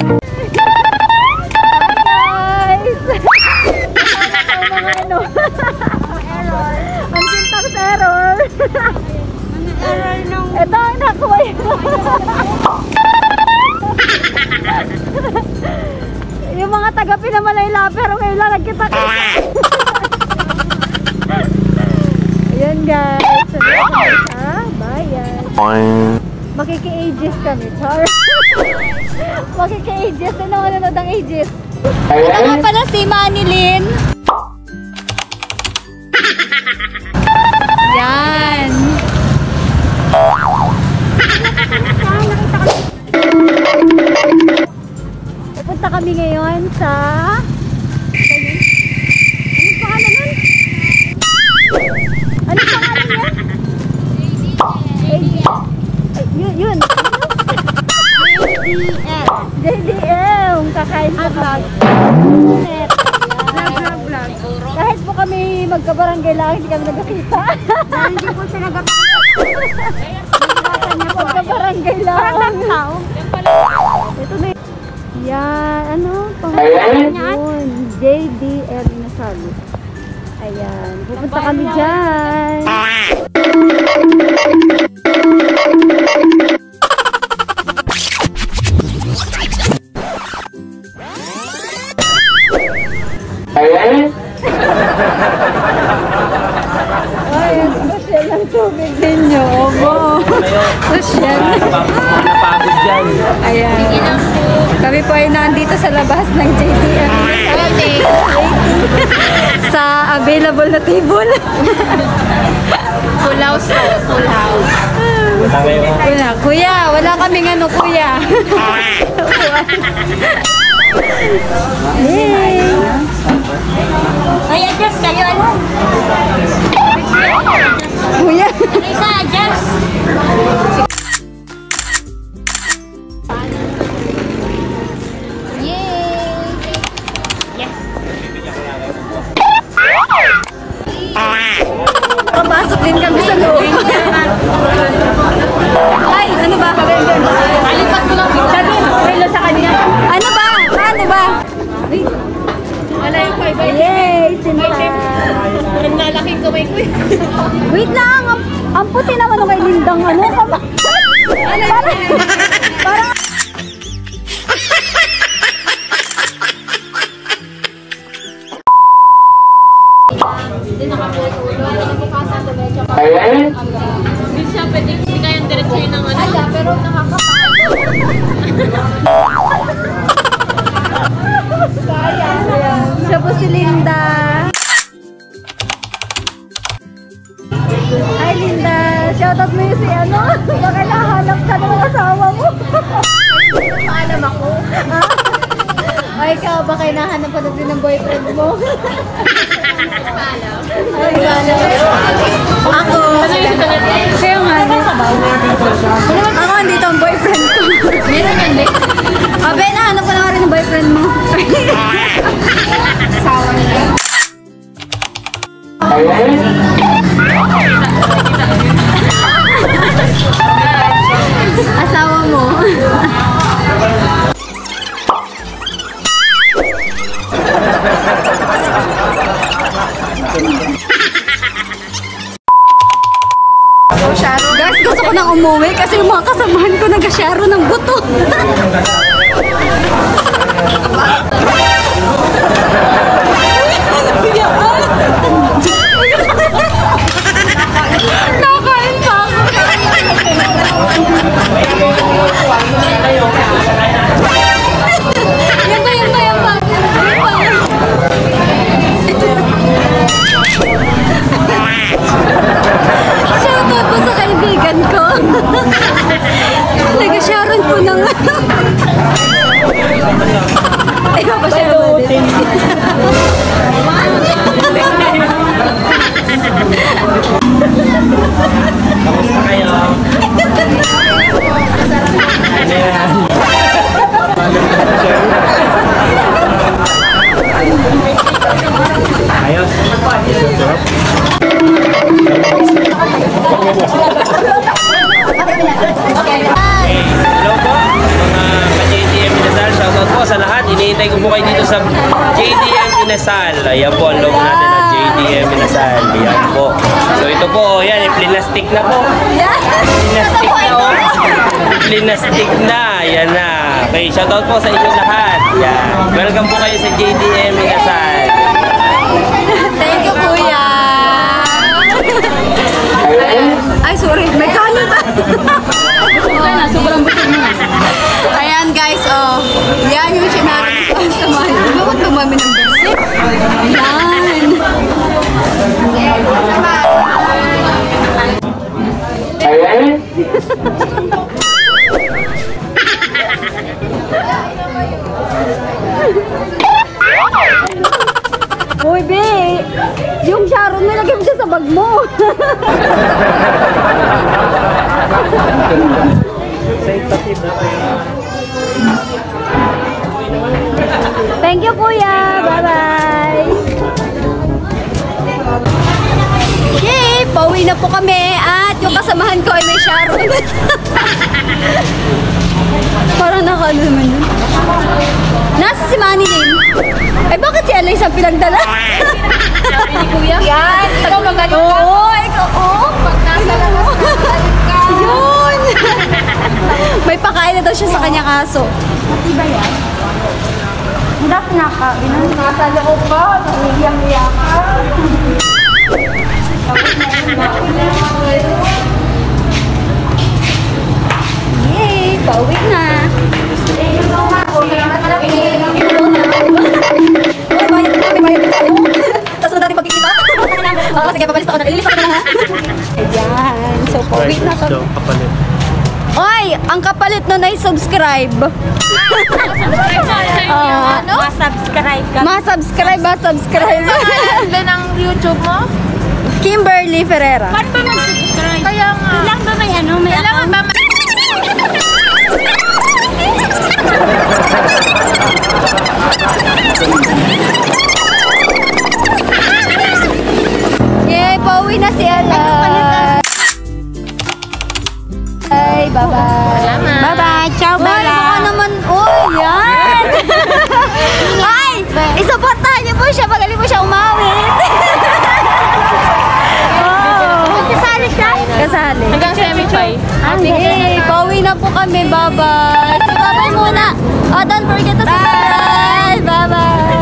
Ang syntax error. Error nung... Ito ang nakuha yun. Yung mga taga Pinamalayla, pero ngayon lang nagkita-kita. Ayan guys. Bayan. Makiki-ages kami, char. Makiki-ages. Ano nanonood ang ages? Ito nga pala si Manilyn. Yan. Pupunta kami ngayon sa... Anong pangalan nun? Anong pangalan niya? Yun. JDL. Kakain sa vlog. Kahit po kami magkabarangay lang, hindi kami nagkakita. Hindi po siya nagkakita. Magkabarangay lang. Ito na. Yan. Ano? Pangalan yun. JDL Nasalo. Ayan. Pupunta kami dyan. Ay, social ang tubig ninyo. Omo. Social. Napagod dyan. Ayan. Kami po ay nandito sa labas ng JDL. Sa available na table. Full house po. Full house. Kuya, wala kaming ano, kuya. Hey. Ay, adjust kayo, ano? Kuya. Isa, adjust. Yay! Yes. Papasok din kami sa loob. Ay, ano ba? Alipat mo lang. Sabi, hello sa kanya. Ano ba? Ano ba? Wala yung 5. Yay! Sinta. Parang nalaking kamay ko eh. Wait lang! Ang puti naman ng kay Lindang ano? Parang... Hindi nakabuhay ulo. Nakikasa sa medyo. Hindi siya pwede kayang diretsuhin ng ano. Ala, pero nakakapal. Siya po si Linda. Hi Linda! Shoutout mo yung si ano? Baka nahanap ka ng asawa mo. Paalam ako. Ay, ikaw baka nahanap ka na din ng boyfriend mo. Paalam. Ay, gano'n. Ako. Kaya nga. Ako, andito ang boyfriend ko. Meron yan, Bek. Abe, nahanap ko na nga rin ang boyfriend mo. Sawa niya. Asawa mo. Guys, gusto ko nang umuwi kasi yung mga kasamahan ko nag-sharo ng buto. Nakain pa ako. Yan ba, yan ba, yan ba? Shoutout po sa kaibigan ko. Nag-sharon po ng... Ayaw pa siya naman. Kamusta kayo? Ayos. Sarap. Hello po, mga ka-JTM Minasal. Shoutout Inasal. Ayan po, ang logo natin ng JDM Inasal. Ayan po. So ito po, yan, plinastic na po. Plinastic na oh. Plinastic na. Ayan na. Okay, shoutout po sa inyo lahat. Yan. Welcome po kayo sa JDM Inasal. Thank you, kuya. Ay, sorry. May kanin pa. Sobrang busog mo. Ayan, guys. Oh, yan yung sinabi ko sa mahal. Bakit tumami ng bersik? Yan. Uy, be! Yung Sharon, nilagay mo siya sa bag mo. Thank you, kuya. Bye-bye. Yay! Pauwi na po kami at yung kasamahan ko ay may Sharon. Parang nakano naman yun. Nasa si Manny din. Ay, bakit si Alice ang pinagdala? Sabi ni Kuya. Yan. Ikaw magaling ka. Oo, ikaw. Oo. Pag nasa labas ka. Yun! May pakain na daw siya sa kanya kaso. Pati ba yan? Hindi ako nakain. Nasa loob ka. Nangiyang-iyak ka. Yay! Pauwi na. Tapos na natin pagkikita. Oo, sige, papalis ako na. Ililis ako na ha. Ayan. So, pauwi na kami. Kapalit. Oy! Ang kapalit nun ay subscribe. Ma-subscribe ka. Ma-subscribe, ma-subscribe. Ano ng YouTube mo? Kimberly Ferreira. Paano ba mag-subscribe? Kaya nga. Kailangan ba may ano? May kailangan ba may... Yay! Pauwi na si Ella. Bye, bye-bye. Salamat. Bye-bye. Ciao, Bella. Baka naman. Oh, yan. Ay! Isuportahan niyo po siya. Magaling po siya umawit. Oh. Kasali siya? Kasali. Hanggang semi-fi. Sige, pauwi na po kami. Bye-bye. So, bye-bye muna. Oh, don't forget to subscribe. Bye-bye.